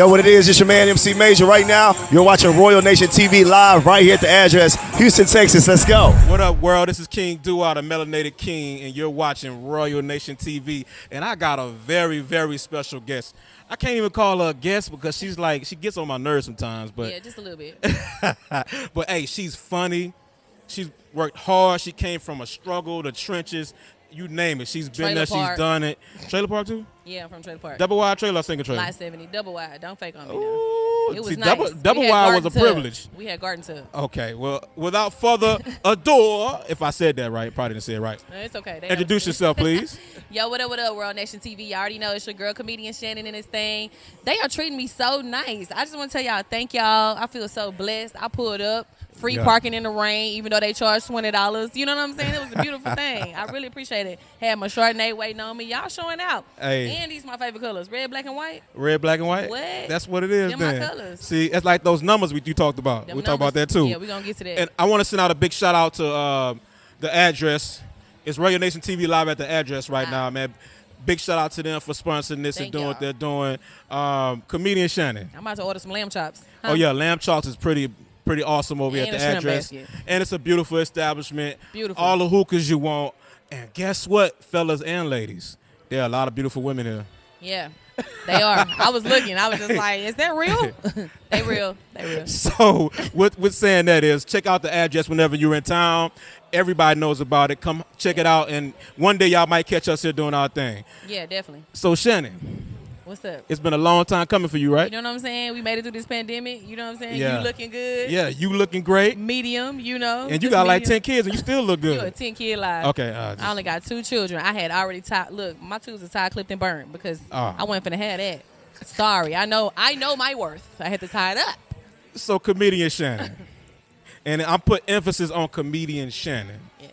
Yo, what it is, it's your man MC Major. Right now, you're watching Royal Nation TV live right here at the address, Houston, Texas. Let's go. What up, world? This is King Dua, the Melanated King, and you're watching Royal Nation TV. And I got a very, very special guest. I can't even call her a guest because she gets on my nerves sometimes. But yeah, just a little bit. But hey, she's funny. She's worked hard. She came from a struggle, the trenches. You name it. She's been Trailer there. Park. She's done it. Trailer Park too? Yeah, I'm from Trailer Park. Double wide trailer or single trailer? Lot 70, double wide. Don't fake on me now. Ooh, It was see, nice. double We had wide was a garden tub. privilege. We had garden tub. Okay, well, without further ado, if I said that right, probably didn't say it right. No, it's okay. They Introduce know. yourself, please. Yo, what up, World Nation TV? Y'all already know it's your girl, Comedian Shannon, and this thing. They are treating me so nice. I just want to tell y'all, thank y'all. I feel so blessed. I pulled up. Free parking in the rain, even though they charged $20. You know what I'm saying? It was a beautiful thing. I really appreciate it. Had my Chardonnay waiting on me. Y'all showing out. Hey. And these my favorite colors. Red, black, and white. Red, black, and white? What? That's what it is, Them then. my colors. See, it's like those numbers you talked about. Them We'll talk about that, numbers. too. Yeah, we're going to get to that. And I want to send out a big shout-out to the address. It's Royal Nation TV live at the address right now, man. Big shout-out to them for sponsoring this and doing what they're doing. Comedian Shannon. I'm about to order some lamb chops. Huh? Oh, yeah, lamb chops is pretty awesome over here at And the a shrimp address. basket. And it's a beautiful establishment. Beautiful. All the hookahs you want. And guess what, fellas and ladies? There are a lot of beautiful women here. Yeah, they are. I was looking. I was just like, is that real? They real. They real. So with saying that is, check out the address whenever you're in town. Everybody knows about it. Come check it out. And one day y'all might catch us here doing our thing. Yeah, definitely. So Shannon. What's up? It's been a long time coming for you, right? You know what I'm saying? We made it through this pandemic. You know what I'm saying? Yeah. You looking good. Yeah, you looking great. Medium, you know. And you just got like medium. 10 kids and you still look You a good. 10-kid live. Okay. I only got 2 children. I had already tied. Look, my tubes are tied, clipped, and burned because I wasn't finna have that. Sorry. I know my worth. I had to tie it up. So Comedian Shannon. And I put emphasis on Comedian Shannon. Yes.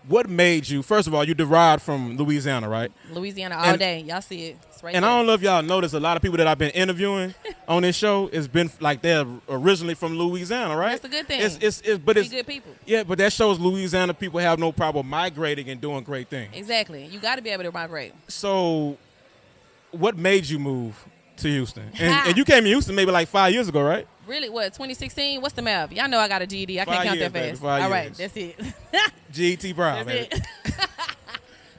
What made you, first of all, you derived from Louisiana, right? Louisiana all day. Y'all see it. It's right And there. I don't know if y'all noticed, a lot of people that I've been interviewing on this show has been like they're originally from Louisiana, right? That's a good thing. But Be good people. Yeah, but that shows Louisiana people have no problem migrating and doing great things. Exactly. You got to be able to migrate. So, what made you move to Houston? And you came to Houston maybe like 5 years ago, right? Really? What, 2016? What's the math? Y'all know I got a GED. I can't 5 count years, that baby, fast. 5 All right, years. that's it. GET Brown, That's baby. it.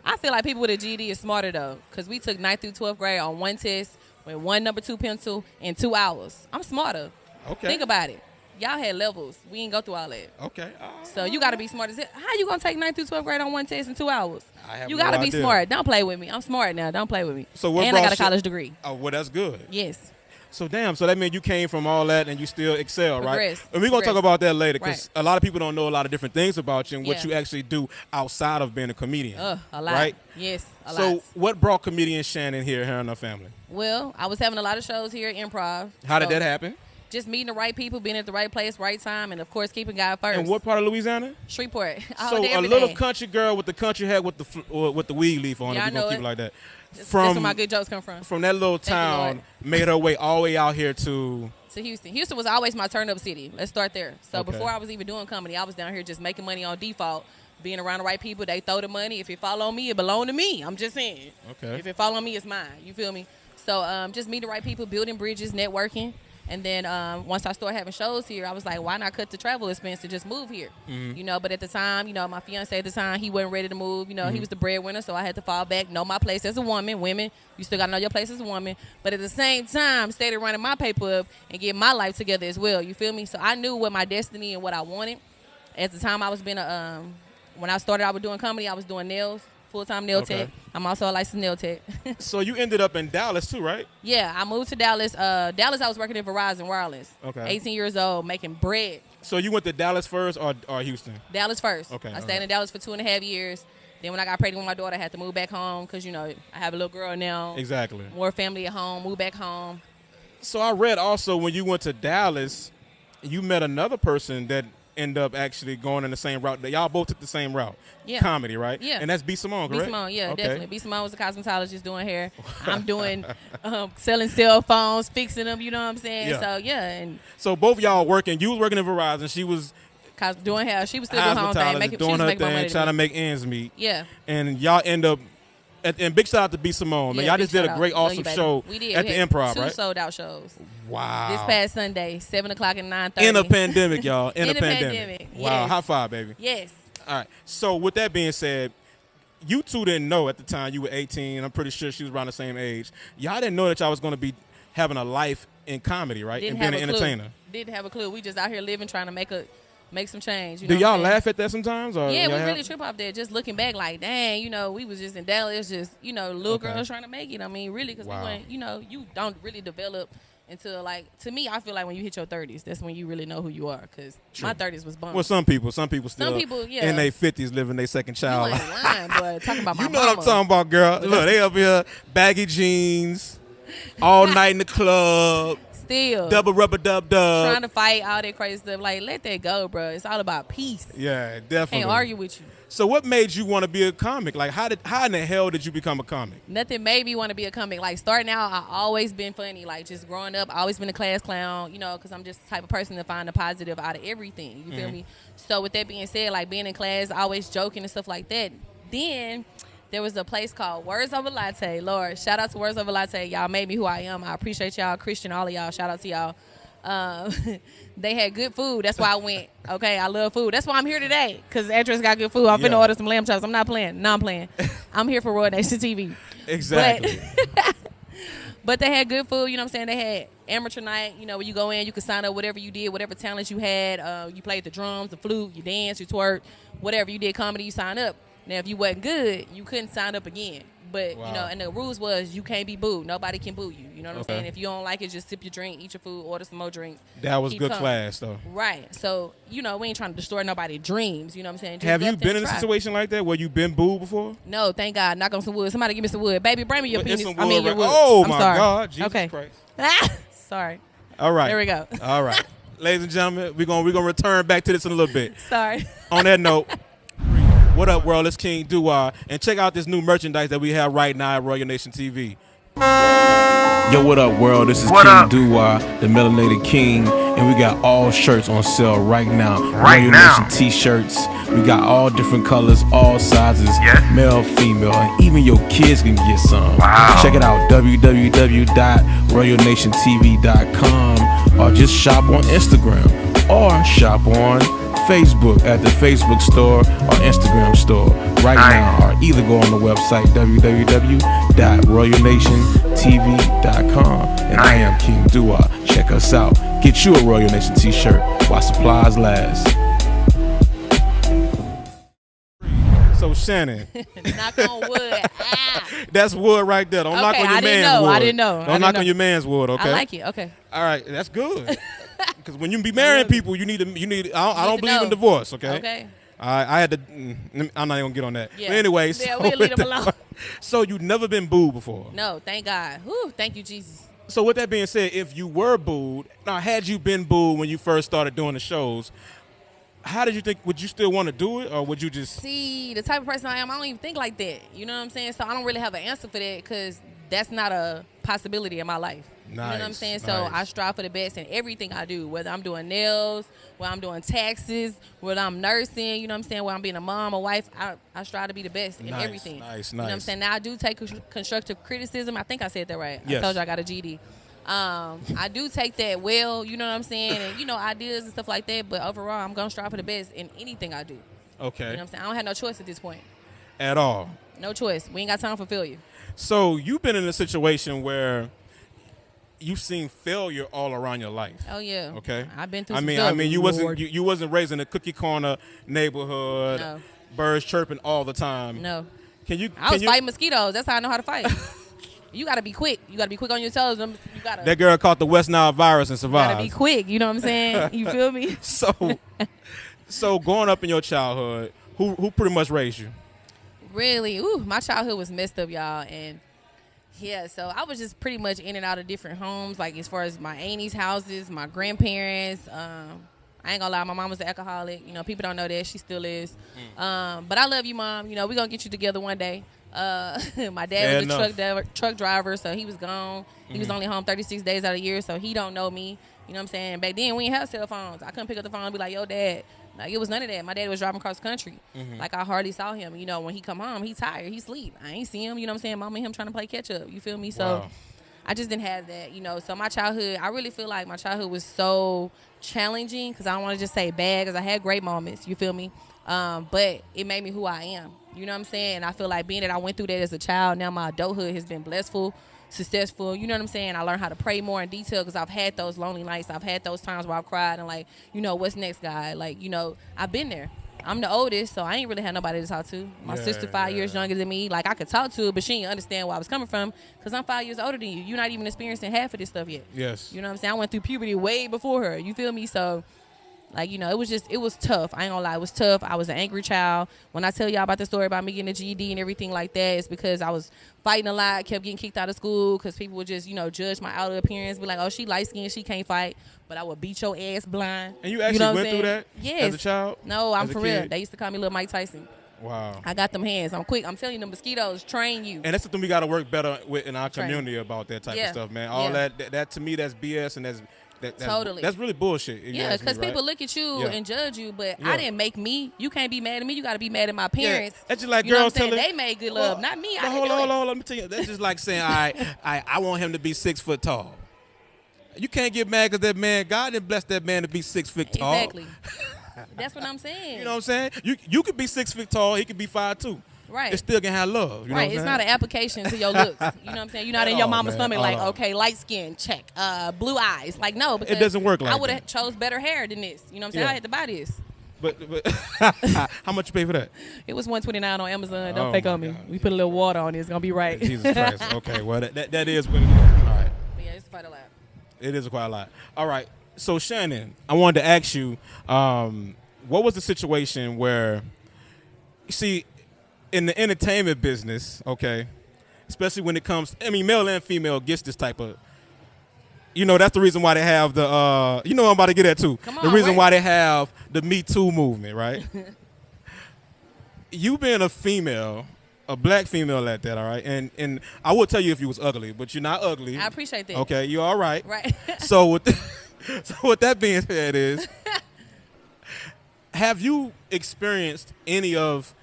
I feel like people with a GED is smarter, though, because we took 9th through 12th grade on one test with one number 2 pencil in 2 hours. I'm smarter. Okay. Think about it. Y'all had levels. We ain't go through all that. Okay. So you got to be smart as it. How you going to take 9th through 12th grade on one test in 2 hours? I have You no got to be idea. smart. Don't play with me. I'm smart now. Don't play with me. So what and I brought got a college degree. Oh, well, that's good. Yes. So damn, so that means you came from all that and you still excel, right? Progress. And we're going to talk Progress. about that later because Right. a lot of people don't know a lot of different things about you and what Yeah. you actually do outside of being a comedian. A lot. Right? Yes, a So lot. what brought Comedian Shannon here in our family? Well, I was having a lot of shows here at Improv. How did So that happen? Just meeting the right people, being at the right place, right time, and of course keeping God first. And what part of Louisiana? Shreveport. All So day, a every little day. country girl with the country hat with the weed leaf on Yeah, it. I We're going know to keep it. it like that. That's where my good jokes come from. That little Thank you, town Lord. made her way all the way out here to... To Houston. Houston was always my turn-up city. Let's start there. So Okay. before I was even doing comedy, I was down here just making money on default, being around the right people. They throw the money. If it fall on me, it belong to me. I'm just saying. Okay. If it fall on me, it's mine. You feel me? So just meeting the right people, building bridges, networking. And then once I started having shows here, I was like, why not cut the travel expense and just move here? Mm-hmm. You know, but at the time, you know, my fiance at the time, he wasn't ready to move. You know, he was the breadwinner, so I had to fall back, know my place as a woman. Women, you still got to know your place as a woman. But at the same time, stayed running my paper up and get my life together as well. You feel me? So I knew what my destiny and what I wanted. At the time, I was being when I started, I was doing comedy, I was doing nails. Full-time nail Okay. tech. I'm also a licensed nail tech. So you ended up in Dallas too, right? Yeah, I moved to Dallas. Dallas, I was working at Verizon Wireless. Okay. 18 years old, making bread. So you went to Dallas first or Houston? Dallas first. Okay, I all stayed right. in Dallas for 2.5 years. Then when I got pregnant with my daughter, I had to move back home because, you know, I have a little girl now. Exactly. More family at home, move back home. So I read also when you went to Dallas, you met another person that ended up actually going in the same route. Y'all both took the same route. Yeah. Comedy, right? Yeah. And that's B.Simone, correct? B.Simone, yeah, Okay. definitely. B.Simone was a cosmetologist doing hair. I'm doing selling cell phones, fixing them, you know what I'm saying? Yeah. So, yeah, and So both y'all working. You was working in Verizon. She was doing hair. She was still doing her own thing. doing She was her making more money thing, than trying to me. make ends meet. Yeah. And y'all end up And big shout out to B.Simone, man. Yeah, Y'all big just did shout a out. great, Love awesome you, baby. show We did. at We the had Improv, 2 right? sold out shows. Wow. This past Sunday, 7 o'clock and 9:30. In a pandemic, y'all. In a In a pandemic, Wow. yes. High five, baby. Yes. All right. So with that being said, you two didn't know at the time you were 18. I'm pretty sure she was around the same age. Y'all didn't know that y'all was going to be having a life in comedy, right? Didn't and being have an a clue. entertainer. Didn't have a clue. We just out here living, trying to make some change. You Do know y'all what I'm saying? laugh at that sometimes? Or Yeah, we y'all really have- trip off that. Just looking back, like, dang, we was just in Dallas, just, little Okay. girls trying to make it. I mean, really, because Wow. we went, you don't really develop until, like, to me, I feel like when you hit your 30s, that's when you really know who you are. Because my 30s was bumpy. Well, some people still people, yeah. in their 50s living their second child. You ain't lying, boy. Talking about my You know mama. what I'm talking about, girl. Look, they up here, baggy jeans, all night in the club, Still. double rubber dub dub. Trying to fight, all that crazy stuff. Like, let that go, bro. It's all about peace. Yeah, definitely. Can't argue with you. So what made you want to be a comic? Like, how in the hell did you become a comic? Nothing made me want to be a comic. Like, starting out, I always been funny. Like, just growing up, I always been a class clown, because I'm just the type of person to find the positive out of everything. You feel me? So with that being said, like, being in class, always joking and stuff like that. Then there was a place called Words Over Latte. Lord, shout out to Words Over Latte. Y'all made me who I am. I appreciate y'all. Christian, all of y'all. Shout out to y'all. They had good food. That's why I went. Okay, I love food. That's why I'm here today, because the address got good food. I'm finna order some lamb chops. I'm not playing. No, I'm playing. I'm here for Royal Nation TV. Exactly. But they had good food. You know what I'm saying? They had amateur night. Where you go in, you could sign up whatever you did, whatever talents you had. You played the drums, the flute, you danced, you twerked, whatever you did comedy, you sign up. Now, if you wasn't good, you couldn't sign up again. But, Wow. and the rules was you can't be booed. Nobody can boo you. You know what Okay. I'm saying? If you don't like it, just sip your drink, eat your food, order some more drinks. That was keep good coming. class, though. Right. So, we ain't trying to destroy nobody's dreams. You know what I'm saying? Just Have go you up there been in and a try. situation like that where you've been booed before? No, thank God. Knock on some wood. Somebody give me some wood. Baby, bring me your Well, it's penis. some wood your right- wood. Oh, I'm my sorry. God. Jesus okay. Christ. Sorry. All right. There we go. All right. Ladies and gentlemen, we're gonna return back to this in a little bit. Sorry. On that note, what up, world? It's King Dua, and check out this new merchandise that we have right now at Royal Nation TV. Yo, what up, world? This is King Dua, the Melanated King, and we got all shirts on sale right now. Royal Nation T-shirts. We got all different colors, all sizes, male, female, and even your kids can get some. Wow. Check it out, www.royalnationtv.com, or just shop on Instagram, or shop on Facebook at the Facebook store or Instagram store right now, or either go on the website www.royalnationtv.com. And I am King Dua. Check us out. Get you a Royal Nation t-shirt while supplies last. So Shannon, Knock on wood. that's wood right there. Don't knock on your man's wood. I didn't know. Don't knock on your man's wood. Okay. I like it. Okay. All right, that's good. Because when you be marrying people, you need. I don't believe in divorce. Okay. Okay. I had to. I'm not even gonna get on that. Yeah. But anyways, Yeah, we'll leave them alone. So you've never been booed before. No, thank God. Whew, thank you, Jesus. So with that being said, if you were booed, now had you been booed when you first started doing the shows, how did you think? Would you still want to do it, or would you just? See, the type of person I am, I don't even think like that. You know what I'm saying? So I don't really have an answer for that, because that's not a possibility in my life. You know what I'm saying? So I strive for the best in everything I do, whether I'm doing nails, whether I'm doing taxes, whether I'm nursing, you know what I'm saying, whether I'm being a mom, a wife, I strive to be the best in everything. Nice. You know what I'm saying? Now, I do take constructive criticism. I think I said that right. Yes. I told you I got a GD. I do take that well, you know what I'm saying, and, ideas and stuff like that, but overall, I'm going to strive for the best in anything I do. Okay. You know what I'm saying? I don't have no choice at this point. At all. No choice. We ain't got time for failure. So you've been in a situation where you've seen failure all around your life. Oh yeah. Okay. I've been through. I mean, you wasn't raised in a cookie corner neighborhood. No. Birds chirping all the time. No. I was fighting mosquitoes. That's how I know how to fight. You gotta be quick. You gotta be quick on your toes. That girl caught the West Nile virus and survived. You gotta be quick. You know what I'm saying? You feel me? So growing up in your childhood, who pretty much raised you? Really? My childhood was messed up, y'all, and yeah, so I was just pretty much in and out of different homes, like as far as my auntie's houses, my grandparents. I ain't gonna lie, my mom was an alcoholic. People don't know that. She still is. But I love you, Mom. We're gonna get you together one day. My dad was a truck driver, so he was gone. He was only home 36 days out of the year, so he don't know me. You know what I'm saying? Back then, we didn't have cell phones. I couldn't pick up the phone and be like, yo, Dad, Like, it was none of that. My dad was driving across the country. Like, I hardly saw him. You know, when he come home, he tired. He sleep. I ain't see him. You know what I'm saying? Mama and him trying to play catch up. You feel me? So, Wow. I just didn't have that, you know. So, my childhood, I really feel like my childhood was so challenging because I don't want to just say bad because I had great moments. You feel me? But it made me who I am. You know what I'm saying? And I feel like being that I went through that as a child, now my adulthood has been blissful, successful. You know what I'm saying? I learned how to pray more in detail because I've had those lonely nights. I've had those times where I've cried and like, you know, what's next, God? Like, you know, I've been there. I'm the oldest, so I ain't really had nobody to talk to. My sister 5 years younger than me. Like, I could talk to her, but she didn't understand where I was coming from because I'm 5 years older than you. You're not even experiencing half of this stuff yet. Yes. You know what I'm saying? I went through puberty way before her. You feel me? So, like, you know, it was tough. I ain't gonna lie, it was tough. I was an angry child. When I tell y'all about the story about me getting a GED and everything like that, it's because I was fighting a lot, kept getting kicked out of school because people would just, you know, judge my outer appearance, be like, oh, she light-skinned, she can't fight. But I would beat your ass blind. And you actually know what went I'm through saying? that Yes. as a child? No, I'm As a for real. kid? They used to call me Little Mike Tyson. Wow. I got them hands. I'm quick. I'm telling you, the mosquitoes train you. And that's something we got to work better with in our Train. community about that type of Yeah. stuff, man. All Yeah. that to me, that's BS, and that's Totally. That's really bullshit. if you Yeah, ask me, because right? people look at you Yeah. and judge you, but Yeah. I didn't make me. You can't be mad at me. You got to be mad at my parents. That's just like you know girls what I'm saying? telling. They made good love, not me. I Hold didn't do on, it. Let me tell you. That's just like saying, all right, I want him to be 6 foot tall. You can't get mad because that man, God didn't bless that man to be 6 foot tall. Exactly. That's what I'm saying. You know what I'm saying? You could be 6 feet tall. He could be 5'2". Right. It still can have love. You know Right, what I'm it's saying? not an application to your looks. You know what I'm saying? You're not in your all, mama's man, stomach like, all. okay, light skin, check. Blue eyes. Like, no, because doesn't work like I would that. have chose better hair than this. You know what I'm saying? Yeah. I had to buy this. But how much you pay for that? It was $129 on Amazon. Don't Oh, fake my on me. God. We put a little water on it. It's going to be right. Jesus Christ. Okay, well, that is what it is. All right. But yeah, it's quite a lot. It is quite a lot. All right. So, Shannon, I wanted to ask you, what was the situation where, you see, in the entertainment business, okay, especially when it comes, I mean, male and female gets this type of, you know, that's the reason why they have the, you know what I'm about to get at too. Come The on, reason wait. why they have the Me Too movement, right? You being a female, a black female at that, all right, and I would tell you if you was ugly, but you're not ugly. I appreciate that. Okay, you're all right. Right. So with that being said is, have you experienced any of,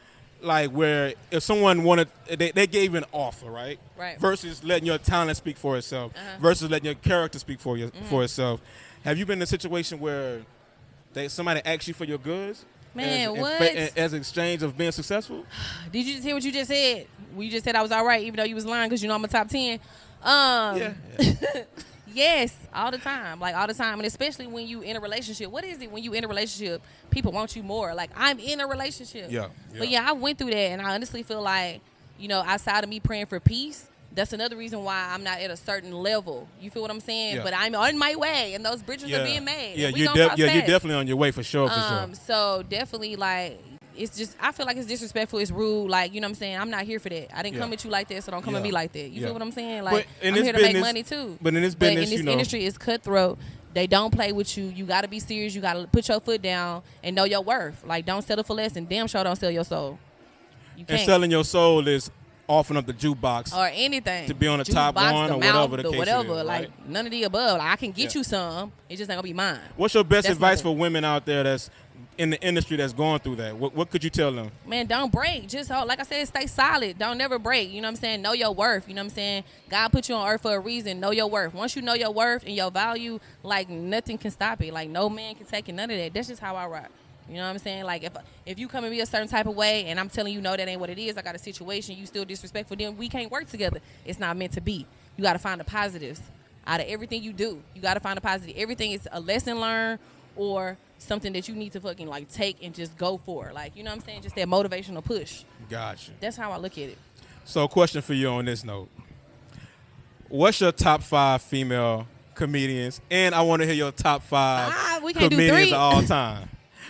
like, where if someone wanted, they gave you an offer, right? Right. Versus letting your talent speak for itself, versus letting your character speak for itself. Have you been in a situation where somebody asked you for your goods? Man, what? As an exchange of being successful? Did you just hear what you just said? You just said I was all right, even though you was lying because you know I'm a top 10. Yeah. Yes, all the time. Like, all the time. And especially when you in a relationship. What is it when you in a relationship, people want you more? Like, I'm in a relationship. Yeah. But yeah, I went through that, and I honestly feel like, you know, outside of me praying for peace, that's another reason why I'm not at a certain level. You feel what I'm saying? Yeah. But I'm on my way, and those bridges are being made. Yeah, and we you're gonna cross you're paths. definitely on your way for sure. So definitely, like, it's just, I feel like it's disrespectful, it's rude. Like, you know what I'm saying? I'm not here for that. I didn't come at you like that, so don't come at me like that. You feel what I'm saying? Like, I'm here to make money too. But in this business, you know, industry, it's cutthroat. They don't play with you. You got to be serious. You got to put your foot down and know your worth. Like, don't settle for less, and damn sure don't sell your soul. You and can't. selling your soul is offering up the jukebox Or anything. to be on the top Jukebox, one the or mouth, whatever the case whatever. is, Like, right? none of the above. Like, I can get Yeah. you some. It just ain't going to be mine. What's your best That's my advice thing. for women out there that's in the industry that's going through that? What could you tell them? Man, don't break. Just hold, like I said, stay solid. Don't never break. You know what I'm saying? Know your worth. You know what I'm saying? God put you on earth for a reason. Know your worth. Once you know your worth and your value, like, nothing can stop it. Like, no man can take it. None of that. That's just how I rock. You know what I'm saying? Like, if you come at me a certain type of way and I'm telling you, no, that ain't what it is, I got a situation, you still disrespectful, then we can't work together. It's not meant to be. You got to find the positives out of everything you do. You got to find the positive. Everything is a lesson learned or something that you need to fucking, like, take and just go for. Like, you know what I'm saying? Just that motivational push. Gotcha. That's how I look at it. So, a question for you on this note. What's your top 5 female comedians? And I want to hear your top 5 we can't do comedians 3. of all time.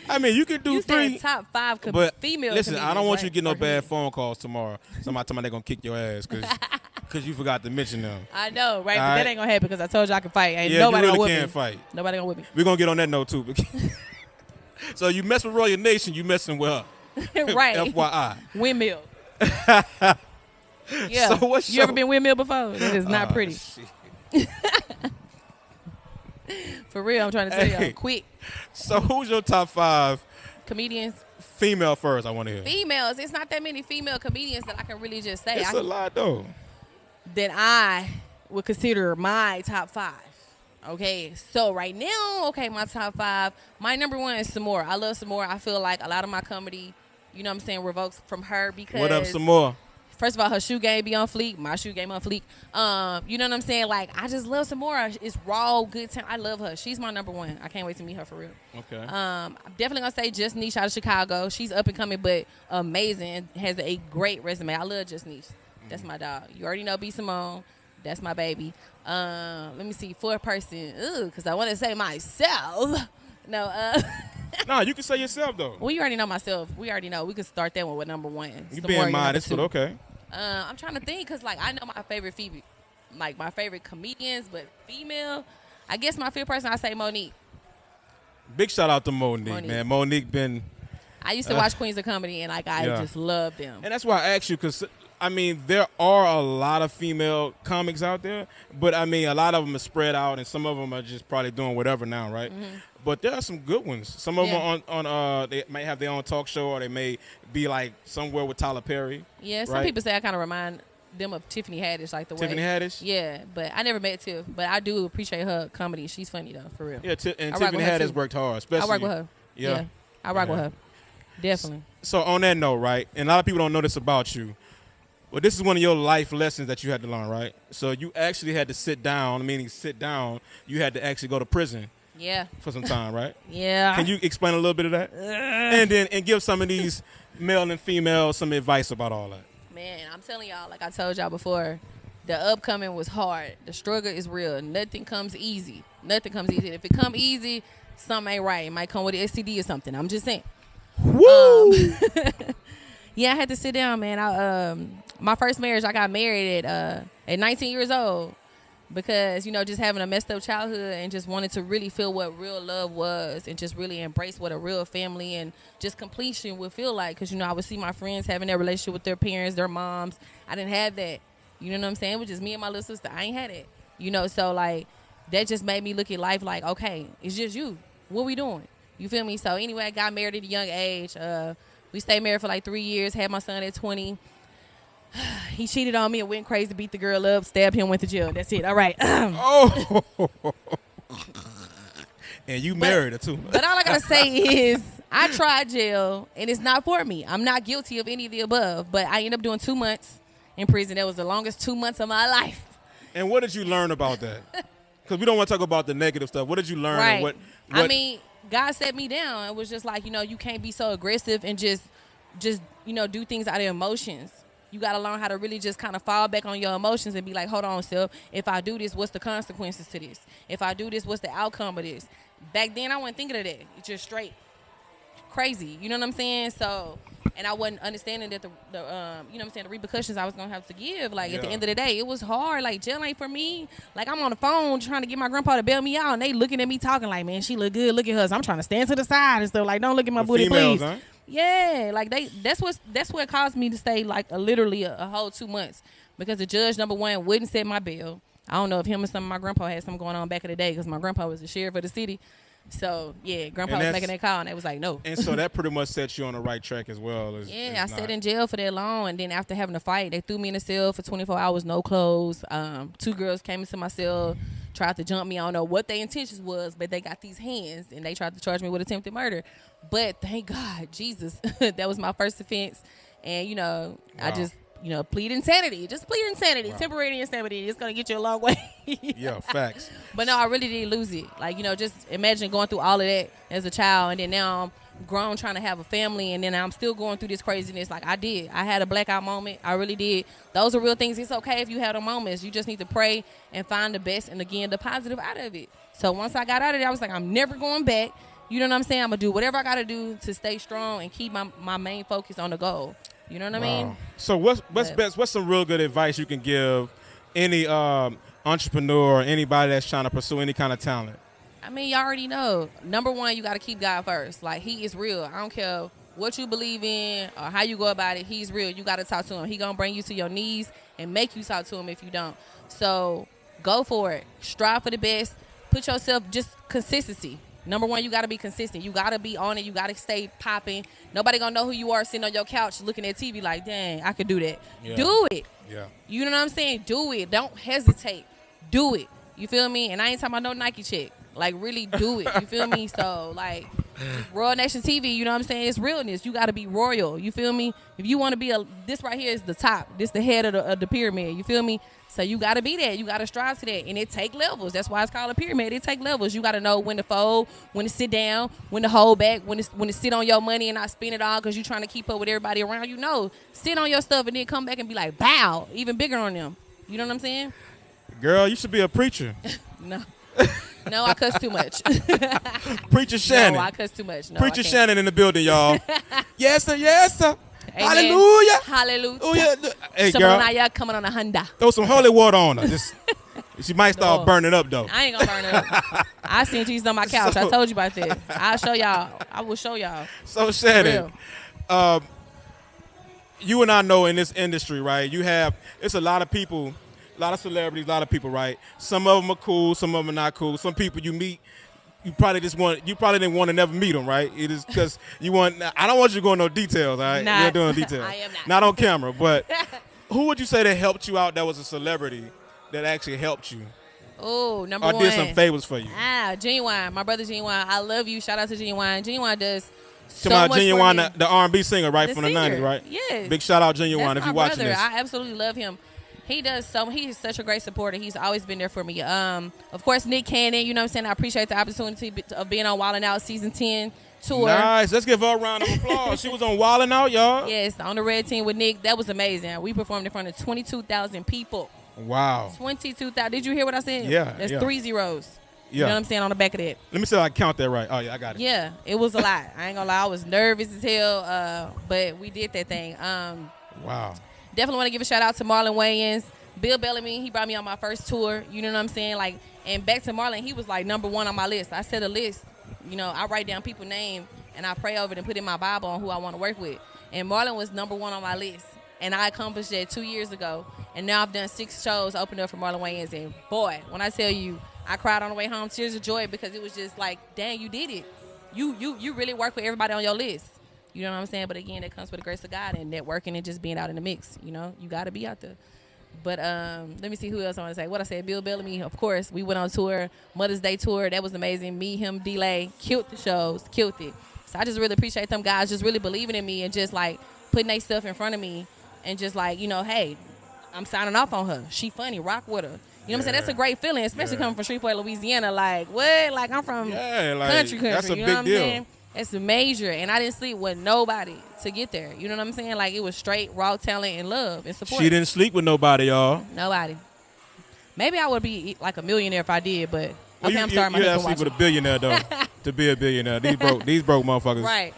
I mean, you could do You 3. said top 5 But female listen, I don't comedians, want you right? to get no Or bad he. phone calls tomorrow. Somebody they're going to kick your ass because you forgot to mention them. I know, right? All But right. that ain't going to happen because I told you I can fight. Ain't Yeah, nobody you really gonna whip can me. fight. Nobody going to whip me. We're going to get on that note, too. So you mess with Royal Nation, you messing with her. Right. FYI. Windmill. Yeah. So what's you ever your- been windmill before? That is not pretty. Shit. For real, I'm trying to tell Hey. you. Quick. So who's your top 5 comedians. Female first, I want to hear. Females. It's not that many female comedians that I can really just say. It's a lot, though. That I would consider my top 5. Okay, so right now, my top 5. My number 1 is Samora. I love Samora. I feel like a lot of my comedy, you know what I'm saying, revokes from her because. What up, Samora? First of all, her shoe game be on fleek. My shoe game on fleek. You know what I'm saying? Like, I just love Samora. It's raw, good time. I love her. She's my number 1. I can't wait to meet her for real. Okay. I'm definitely going to say Just Niche out of Chicago. She's up and coming, but amazing. Has a great resume. I love Just Niche. That's my dog. You already know B.Simone. That's my baby. Let me see. 4th person. Because I want to say myself. No, Nah, you can say yourself, though. well, you already know myself. We already know. We can start that one with number 1. You being modest, but okay. I'm trying to think because, like, I know my favorite my favorite comedians, but female, I guess my 5th person, I say Monique. Big shout out to Monique, man. Monique been. I used to watch Queens of Comedy, and, like, I just love them. And that's why I asked you because, I mean, there are a lot of female comics out there, but, I mean, a lot of them are spread out, and some of them are just probably doing whatever now, right? Mm-hmm. But there are some good ones. Some of them are on they might have their own talk show, or they may be, like, somewhere with Tyler Perry. Yeah, some people say I kind of remind them of Tiffany Haddish, like the way. Tiffany Haddish? Yeah, but I never met Tiff, but I do appreciate her comedy. She's funny, though, for real. Yeah, and Tiffany Haddish worked hard, especially. I work with her. Yeah. I rock with her. Definitely. So on that note, right, and a lot of people don't know this about you. Well, this is one of your life lessons that you had to learn, right? So you actually had to sit down, meaning sit down. You had to actually go to prison. Yeah. For some time, right? Yeah. Can you explain a little bit of that? And give some of these male and female some advice about all that. Man, I'm telling y'all, like I told y'all before, the upcoming was hard. The struggle is real. Nothing comes easy. Nothing comes easy. If it come easy, something ain't right. It might come with an STD or something. I'm just saying. Woo! Yeah, I had to sit down, man. My first marriage, I got married at 19 years old because, you know, just having a messed up childhood and just wanted to really feel what real love was and just really embrace what a real family and just completion would feel like. Because, you know, I would see my friends having their relationship with their parents, their moms. I didn't have that. You know what I'm saying? It was just me and my little sister. I ain't had it. You know, so, like, that just made me look at life like, okay, it's just you. What we doing? You feel me? So, anyway, I got married at a young age. We stayed married for like 3 years, had my son at 20. He cheated on me and went crazy, beat the girl up, stabbed him, went to jail. That's it. All right. Oh. And you married her, too. But all I got to say is I tried jail, and it's not for me. I'm not guilty of any of the above, but I ended up doing 2 months in prison. That was the longest 2 months of my life. And what did you learn about that? Because we don't want to talk about the negative stuff. What did you learn? Right. And what I mean, God set me down. It was just like, you know, you can't be so aggressive and just you know, do things out of emotions. You got to learn how to really just kind of fall back on your emotions and be like, hold on, self. If I do this, what's the consequences to this? If I do this, what's the outcome of this? Back then, I wasn't thinking of that. It's just straight crazy. You know what I'm saying? So, and I wasn't understanding that the you know what I'm saying, the repercussions I was going to have to give. Like, at the end of the day, it was hard. Like, jail ain't for me. Like, I'm on the phone trying to get my grandpa to bail me out, and they looking at me talking like, man, she look good. Look at her. So I'm trying to stand to the side and stuff. Like, don't look at my booty, females, please. Huh? Yeah, like that's what caused me to stay like literally a whole 2 months because the judge, number one, wouldn't set my bail. I don't know if him or my grandpa had something going on back in the day because my grandpa was the sheriff of the city. So, yeah, grandpa was making that call, and they was like, no. And so that pretty much set you on the right track as well. I sat in jail for that long, and then after having a fight, they threw me in a cell for 24 hours, no clothes. 2 girls came into my cell, tried to jump me. I don't know what their intentions was, but they got these hands, and they tried to charge me with attempted murder. But thank God, Jesus, that was my first offense. And, you know, I just, you know, plead insanity. Just plead insanity. Wow. Temporary insanity. It's going to get you a long way. Yeah, facts. But no, I really did lose it. Like, you know, just imagine going through all of that as a child, and then now I'm grown trying to have a family, and then I'm still going through this craziness. Like, I did. I had a blackout moment. I really did. Those are real things. It's okay if you have the moments. You just need to pray and find the best and, again, the positive out of it. So once I got out of there, I was like, I'm never going back. You know what I'm saying? I'm going to do whatever I got to do to stay strong and keep my main focus on the goal. You know what I mean? So what's some real good advice you can give any entrepreneur or anybody that's trying to pursue any kind of talent? I mean, you already know. Number one, you got to keep God first. Like, he is real. I don't care what you believe in or how you go about it. He's real. You got to talk to him. He going to bring you to your knees and make you talk to him if you don't. So go for it. Strive for the best. Put yourself, just consistency. Number one, you got to be consistent. You got to be on it. You got to stay popping. Nobody going to know who you are sitting on your couch looking at TV like, dang, I could do that. Yeah. Do it. Yeah. You know what I'm saying? Do it. Don't hesitate. Do it. You feel me? And I ain't talking about no Nike chick. Like, really do it. You feel me? So, like, Royal Nation TV, you know what I'm saying? It's realness. You got to be royal. You feel me? If you want to be this right here is the top. This the head of the pyramid. You feel me? So you got to be there. You got to strive to that. And it take levels. That's why it's called a pyramid. It take levels. You got to know when to fold, when to sit down, when to hold back, when to sit on your money and not spend it all because you're trying to keep up with everybody around you. No, sit on your stuff and then come back and be like, bow, even bigger on them. You know what I'm saying? Girl, you should be a preacher. No. No, I cuss too much. Preacher Shannon. No, I cuss too much. No, Preacher Shannon in the building, y'all. Yes, sir. Yes, sir. Amen. Hallelujah. Hallelujah. Oh, yeah. Hey, girl. Coming on a Honda. Throw some holy water on her. She might start burning up, though. I ain't going to burn it up. I seen Jesus on my couch. I told you about that. I'll show y'all. I will show y'all. So, Shannon, you and I know in this industry, right, it's a lot of people, a lot of celebrities, a lot of people, right? Some of them are cool, some of them are not cool. Some people you meet, you probably didn't want to never meet them, right? It is because I don't want you to go into no details, all right? You're doing details. I am not. Not on camera, but who would you say that helped you out that was a celebrity that actually helped you? Oh, number one. Or did some favors for you? Genuine. My brother Genuine. I love you. Shout out to Genuine. Genuine does so much Genuine, for me. The R&B singer, right, from the 90s, right? Yes. Big shout out Genuine if you're watching brother. this. I absolutely love him. He's such a great supporter. He's always been there for me. Of course, Nick Cannon, you know what I'm saying? I appreciate the opportunity of being on Wildin' Out Season 10 tour. Nice. Let's give her a round of applause. She was on Wildin' Out, y'all. Yes, on the red team with Nick. That was amazing. We performed in front of 22,000 people. Wow. 22,000. Did you hear what I said? Yeah. There's 3 zeros. Yeah. You know what I'm saying on the back of that. Let me see if I can count that right. Oh, yeah, I got it. Yeah, it was a lot. I ain't gonna lie. I was nervous as hell, but we did that thing. Wow. Definitely want to give a shout out to Marlon Wayans. Bill Bellamy, he brought me on my first tour. You know what I'm saying? Like, and back to Marlon, he was like number one on my list. I set a list. You know, I write down people's names and I pray over it and put in my Bible on who I want to work with. And Marlon was number one on my list. And I accomplished that 2 years ago. And now I've done 6 shows opened up for Marlon Wayans. And boy, when I tell you, I cried on the way home, tears of joy, because it was just like, dang, you did it. You really work with everybody on your list. You know what I'm saying? But again, it comes with the grace of God and networking and just being out in the mix. You know, you got to be out there. But let me see who else I want to say. What I said, Bill Bellamy, of course. We went on tour, Mother's Day tour. That was amazing. Me, him, D-Lay, killed the shows, killed it. So I just really appreciate them guys just really believing in me and just, like, putting their stuff in front of me and just, like, you know, hey, I'm signing off on her. She funny. Rock with her. You know what I'm saying? That's a great feeling, especially coming from Shreveport, Louisiana. Like, what? Like, I'm from country. That's a you know big what I'm deal. saying? It's major, and I didn't sleep with nobody to get there. You know what I'm saying? Like, it was straight, raw talent and love and support. She didn't sleep with nobody, y'all. Nobody. Maybe I would be like a millionaire if I did, but Well, I'm sorry, my you husband have to sleep watching. with a billionaire, though, to be a billionaire. These broke motherfuckers. Right.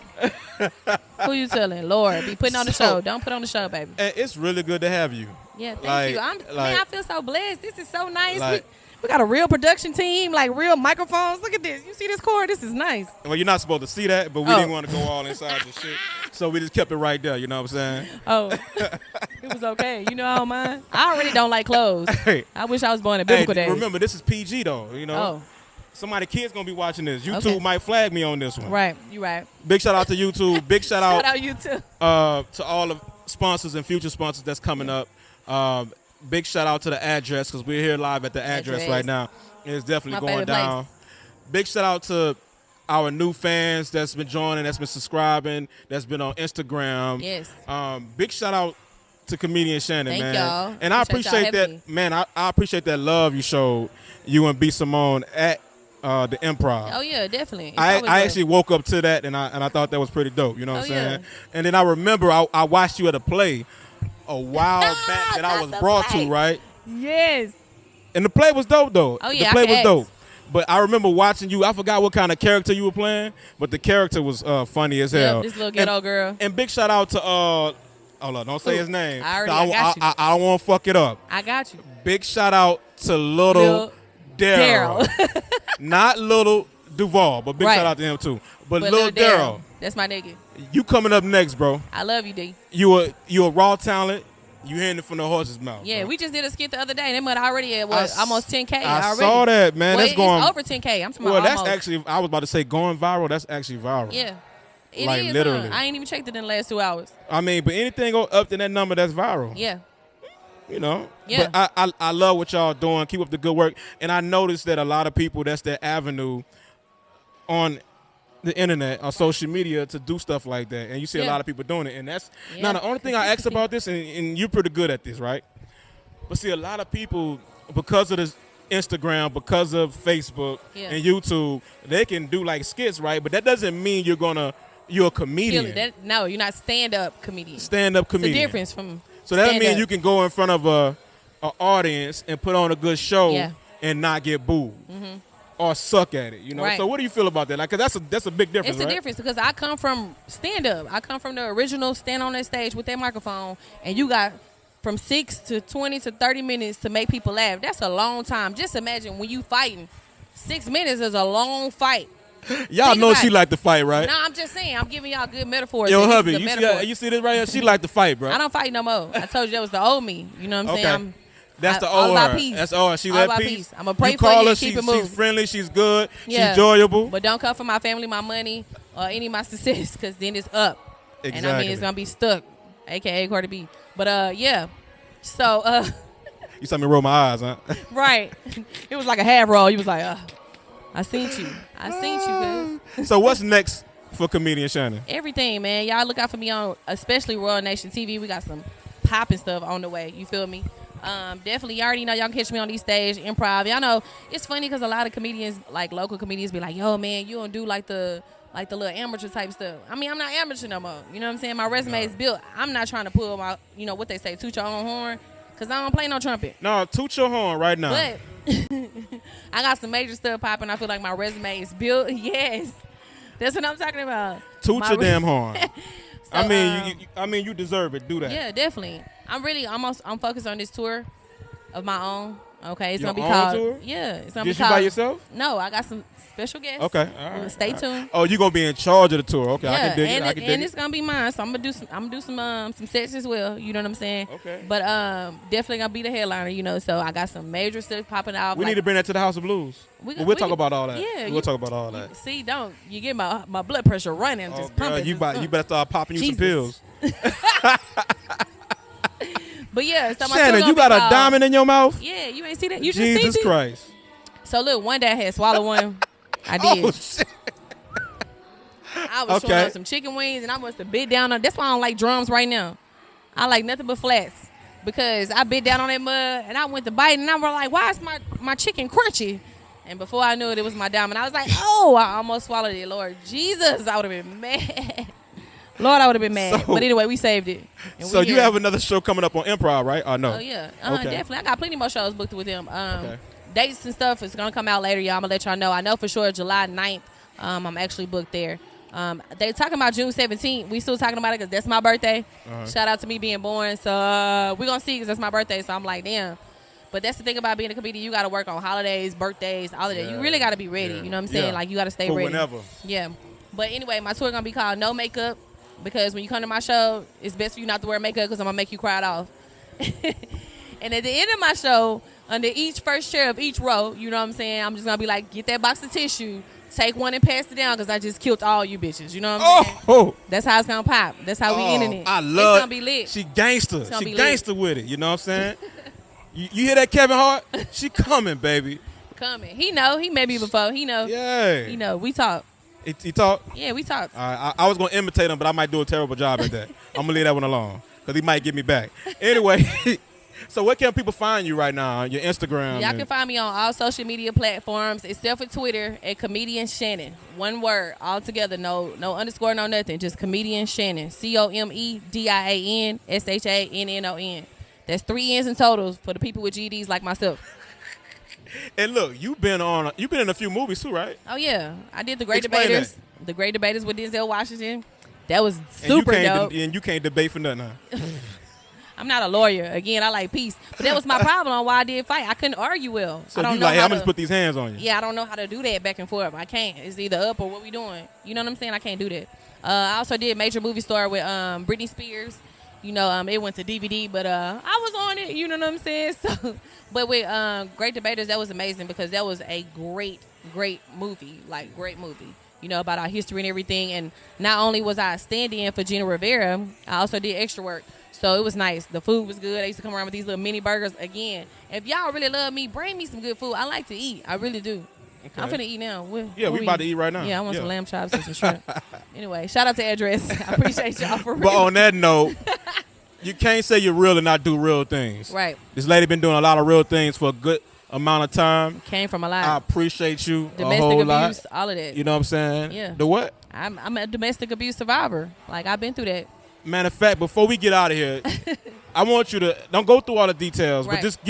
Who you telling? Lord, be putting on the show. Don't put on the show, baby. And it's really good to have you. Yeah, thank Like- you. Man, I feel so blessed. This is so nice. Like- we got a real production team, like real microphones. Look at this. You see this cord? This is nice. Well, you're not supposed to see that, but we didn't want to go all inside the shit. So we just kept it right there, you know what I'm saying? Oh, it was okay. You know, I don't mind. I already don't like clothes. Hey. I wish I was born in biblical days. Remember, this is PG, though, you know? Oh, Somebody kid's going to be watching this. YouTube Okay. might flag me on this one. right. You right. Big shout out to YouTube. Big shout out, Shout out you too. to all the sponsors and future sponsors that's coming up. Big shout out to the address, because we're here live at the address right now. It's definitely My going favorite down. Big shout out to our new fans that's been joining, that's been subscribing, that's been on Instagram. Yes. Big shout out to Comedian Shannon, Thank man. y'all. And I Appreciate appreciate y'all that, having man. I appreciate that love you showed you and B.Simone at the Improv. Oh yeah, definitely. It's I always good. actually woke up to that, and I thought that was pretty dope. You know what I'm saying? yeah. And then I remember I watched you at a play a while back that I was Not the brought play. to, right? Yes. And the play was dope, though. Oh, The yeah, I play can was act. dope. But I remember watching you. I forgot what kind of character you were playing, but the character was funny as hell. Yep, this little ghetto girl. And big shout out to hold on, don't say Ooh, his name. I got you. I don't want to fuck it up. I got you. Big shout out to Little Daryl. Not Little Duval, but big Right. shout out to him too. But But Little Daryl, That's my nigga. you coming up next, bro. I love you, D. You a raw talent. You hearing it from the horse's mouth. Yeah, bro. we just did a skit the other day. They might already at almost 10K I already. saw that, man. Well, That's going it's over 10K. I'm talking well, about that's almost. actually. I was about to say going viral. That's actually viral. Yeah. It Like, is, literally. I ain't even checked it in the last 2 hours. I mean, but anything go up to that number, that's viral. Yeah. You know. Yeah. But I love what y'all doing. Keep up the good work. And I noticed that a lot of people, that's their avenue on the internet or social media to do stuff like that. And you see a lot of people doing it. And that's now the only thing I ask about this, and you're pretty good at this, right? But see, a lot of people, because of this Instagram, because of Facebook and YouTube, they can do like skits, right? But that doesn't mean you're a comedian. No, you're not stand-up comedian. Stand-up comedian. It's a difference from So that stand-up. means you can go in front of a audience and put on a good show and not get booed. Or suck at it, you know. Right. So what do you feel about that? Like, 'cause that's a big difference, It's right? a difference because I come from stand-up. I come from the original stand on that stage with that microphone, and you got from 6 to 20 to 30 minutes to make people laugh. That's a long time. Just imagine when you fighting. 6 minutes is a long fight. Y'all Think know about she it. like to fight, right? No, I'm just saying. I'm giving y'all good metaphors. Yo, This is hubby, a you metaphor. see this right here? She like to fight, bro. I don't fight no more. I told you that was the old me. You know what I'm Okay. saying? That's the all old about her. peace. That's all. She's All at about peace. peace. I'ma pray you for call you her. and keep it moving. She's friendly. She's good. Yeah. She's enjoyable. But don't come for my family, my money, or any of my success, because then it's up. And I mean, Exactly. it's going to be stuck, a.k.a. Cardi B. But, yeah. So, You saw me roll my eyes, huh? right. It was like a half roll. You was like, I seen you. I seen you, cuz. So what's next for Comedian Shannon? Everything, man. Y'all look out for me on, especially Royal Nation TV. We got some popping stuff on the way. You feel me? Definitely, y'all already know y'all can catch me on these stage, improv. Y'all know it's funny because a lot of comedians, like local comedians, be like, "Yo, man, you don't do like the little amateur type stuff." I mean, I'm not amateur no more. You know what I'm saying? My resume is built. I'm not trying to pull my, you know what they say, toot your own horn, because I don't play no trumpet. No, toot your horn right now. But I got some major stuff popping. I feel like my resume is built. Yes, that's what I'm talking about. Toot My your damn horn. So, I mean, you deserve it. Do that. yeah, definitely. I'm focused on this tour of my own. Okay, it's Your gonna be own called. tour? Yeah, it's gonna Just be you called. by yourself? No, I got some special guests. Okay, all right. Stay tuned. Oh, you gonna be in charge of the tour? Okay, I Yeah, can dig and, it. I can dig and it. it's gonna be mine. So I'm gonna do some sets as well. You know what I'm saying? Okay. But definitely gonna be the headliner. You know, so I got some major stuff popping out. We need to bring that to the House of Blues. We'll talk about all that. Yeah, we'll talk about all that. See, don't you get my blood pressure running, Oh, just girl, pumping. you better start popping you some pills. But yeah, so my Shannon, tour you gonna got be a diamond in your mouth? Yeah, you ain't see that? You just seen Jesus it? Christ. So look, one day I had swallowed one. I did. Oh, shit. I was chewing on some chicken wings, and I must have bit down on. That's why I don't like drums right now. I like nothing but flats because I bit down on that mud, and I went to bite, and I was like, "Why is my chicken crunchy?" And before I knew it, it was my diamond. I was like, "Oh!" I almost swallowed it. Lord Jesus, I would have been mad. Lord, I would have been mad. So- But anyway, we saved it. And So we you here. have another show coming up on Improv, right? Or no? Oh yeah, Okay. definitely. I got plenty more shows booked with them. Okay. Dates and stuff is gonna come out later, y'all. I'm gonna let y'all know. I know for sure July 9th. I'm actually booked there. They're talking about June 17th. We still talking about it because that's my birthday. Shout out to me being born. So we're gonna see because that's my birthday. So I'm like, damn. But that's the thing about being a comedian. You got to work on holidays, birthdays, all of that. You really got to be ready. Yeah. You know what I'm saying? Yeah. Like you got to stay For ready. whenever. Yeah. But anyway, my tour gonna be called No Makeup because when you come to my show, it's best for you not to wear makeup because I'm gonna make you cry it off. And at the end of my show, under each first chair of each row, you know what I'm saying? I'm just gonna be like, get that box of tissue, take one and pass it down because I just killed all you bitches. You know what I'm saying? Oh, That's how it's gonna pop. That's how we ending it. I It's love gonna be lit. She gangster. gonna She be lit. gangster with it. You know what I'm saying? you hear that, Kevin Hart? She coming, baby. Coming. He know. He met me before. He know. Yeah. He know. We talk. He talk? Yeah, we talk. All right, I was going to imitate him, but I might do a terrible job at that. I'm going to leave that one alone because he might get me back. Anyway, so where can people find you right now? Your Instagram? Y'all can find me on all social media platforms except for Twitter at Comedian Shannon. One word, all together. No underscore, no nothing. Just Comedian Shannon. ComedianShannon. That's 3 N's in totals for the people with GDs like myself. And look, you've been in a few movies too, right? Oh, yeah. I did The Great Explain Debaters. that. The Great Debaters with Denzel Washington. That was And super dope. And you can't debate for nothing, huh? I'm not a lawyer. Again, I like peace. But that was my problem on why I did fight. I couldn't argue well. So I don't you know like, hey, how I'm going to put these hands on you. Yeah, I don't know how to do that back and forth. I can't. It's either up or what we doing. You know what I'm saying? I can't do that. I also did Major Movie Star with Britney Spears You know, it went to DVD, but I was on it. You know what I'm saying? So, but with Great Debaters, that was amazing because that was a great movie. Like, great movie. You know, about our history and everything. And not only was I a stand-in for Gina Rivera, I also did extra work. So it was nice. The food was good. I used to come around with these little mini burgers. Again, if y'all really love me, bring me some good food. I like to eat. I really do. Okay. I'm finna eat now. We about to eat right now. Yeah, I want some lamb chops and some shrimp. Anyway, shout out to Address. I appreciate y'all for real. But on that note, you can't say you're real and not do real things. Right. This lady been doing a lot of real things for a good amount of time. Came from a lot. I appreciate you domestic a whole abuse, lot. all of that. You know what I'm saying? Yeah. The what? I'm a domestic abuse survivor. Like, I've been through that. Matter of fact, before we get out of here, I want you to, don't go through all the details, right. but just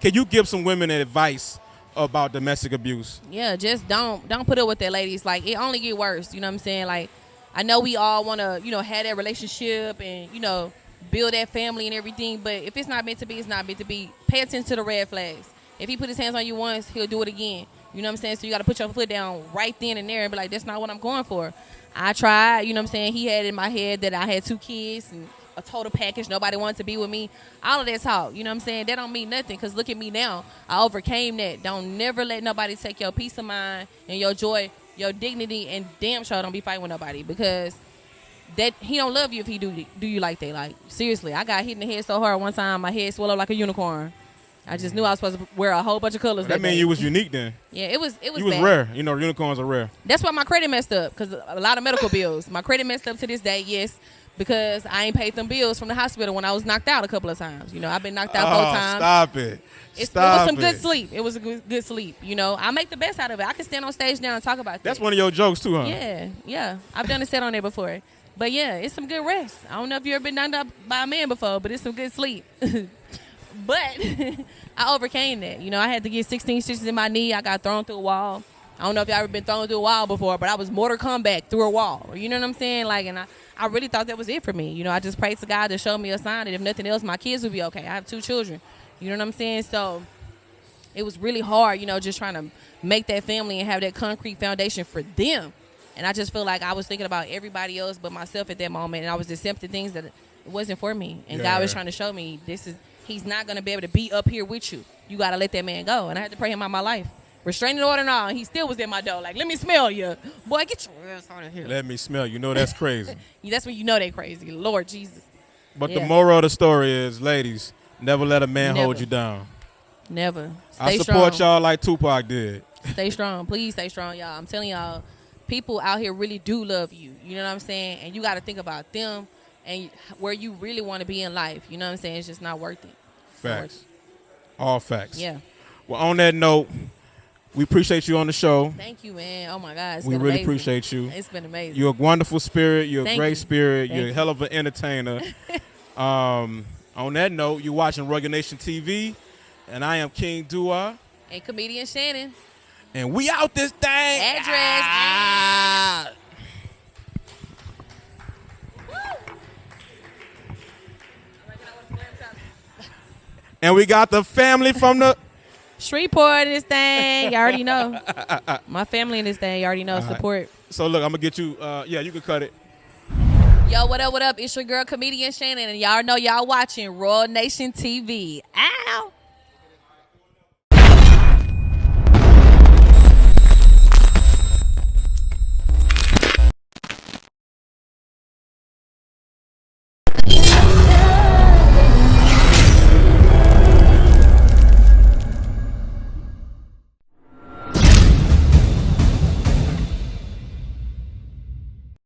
can you give some women advice about domestic abuse? Yeah, just don't put up with that, ladies. Like, it only get worse. You know what I'm saying? Like, I know we all want to, you know, have that relationship and, you know, build that family and everything. But if it's not meant to be, it's not meant to be. Pay attention to the red flags. If he put his hands on you once, he'll do it again. You know what I'm saying? So you got to put your foot down right then and there and be like, that's not what I'm going for. I tried. You know what I'm saying? He had in my head that I had 2 kids and a total package. Nobody wanted to be with me. All of that talk. You know what I'm saying? That don't mean nothing because look at me now. I overcame that. Don't never let nobody take your peace of mind and your joy, your dignity, and damn sure don't be fighting with nobody because that he don't love you if he do you like that. Like, seriously, I got hit in the head so hard one time, my head swelled up like a unicorn. I just knew I was supposed to wear a whole bunch of colors. That means you was unique then. Yeah, it was You was bad. rare. You know, unicorns are rare. That's why my credit messed up because a lot of medical bills. My credit messed up to this day, yes, because I ain't paid them bills from the hospital when I was knocked out a couple of times. You know, I've been knocked out 4 times. Stop it. It was some good sleep. It was a good sleep. You know, I make the best out of it. I can stand on stage now and talk about that. That's one of your jokes too, huh? Yeah. I've done a set on there before. But yeah, it's some good rest. I don't know if you ever been knocked out by a man before, but it's some good sleep. But I overcame that. You know, I had to get 16 stitches in my knee. I got thrown through a wall. I don't know if y'all ever been thrown through a wall before, but I was Mortal Kombat through a wall. You know what I'm saying? Like, and I really thought that was it for me. You know, I just prayed to God to show me a sign that if nothing else, my kids would be okay. I have 2 children. You know what I'm saying? So it was really hard, you know, just trying to make that family and have that concrete foundation for them. And I just feel like I was thinking about everybody else but myself at that moment. And I was accepting things that it wasn't for me. And God was trying to show me he's not going to be able to be up here with you. You got to let that man go. And I had to pray him out my life. Restraining order and all. He still was in my door. Like, let me smell you. Boy, get your ass out of here. Let me smell you. Know that's crazy. That's when you know they crazy. Lord Jesus. But the moral of the story is, ladies, never let a man hold you down. Never. I support y'all like Tupac did. Stay strong. Please stay strong, y'all. I'm telling y'all, people out here really do love you. You know what I'm saying? And you got to think about them and where you really want to be in life. You know what I'm saying? It's just not worth it. Facts. All facts. Yeah. Well, on that note, we appreciate you on the show. Thank you, man. Oh, my God. We really appreciate you. It's been amazing. You're a wonderful spirit. You're a great spirit. You're a you. hell of an entertainer. On that note, you're watching Royal Nation TV, and I am King Dua. And Comedian Shannon. And we out this thing. Address. And we got the family from the Shreveport in this thing. You already know. My family in this thing. You already know. Support. Right. So, look, I'm going to get you. You can cut it. Yo, what up? It's your girl, Comedian Shannon. And y'all know y'all watching Royal Nation TV. Ow.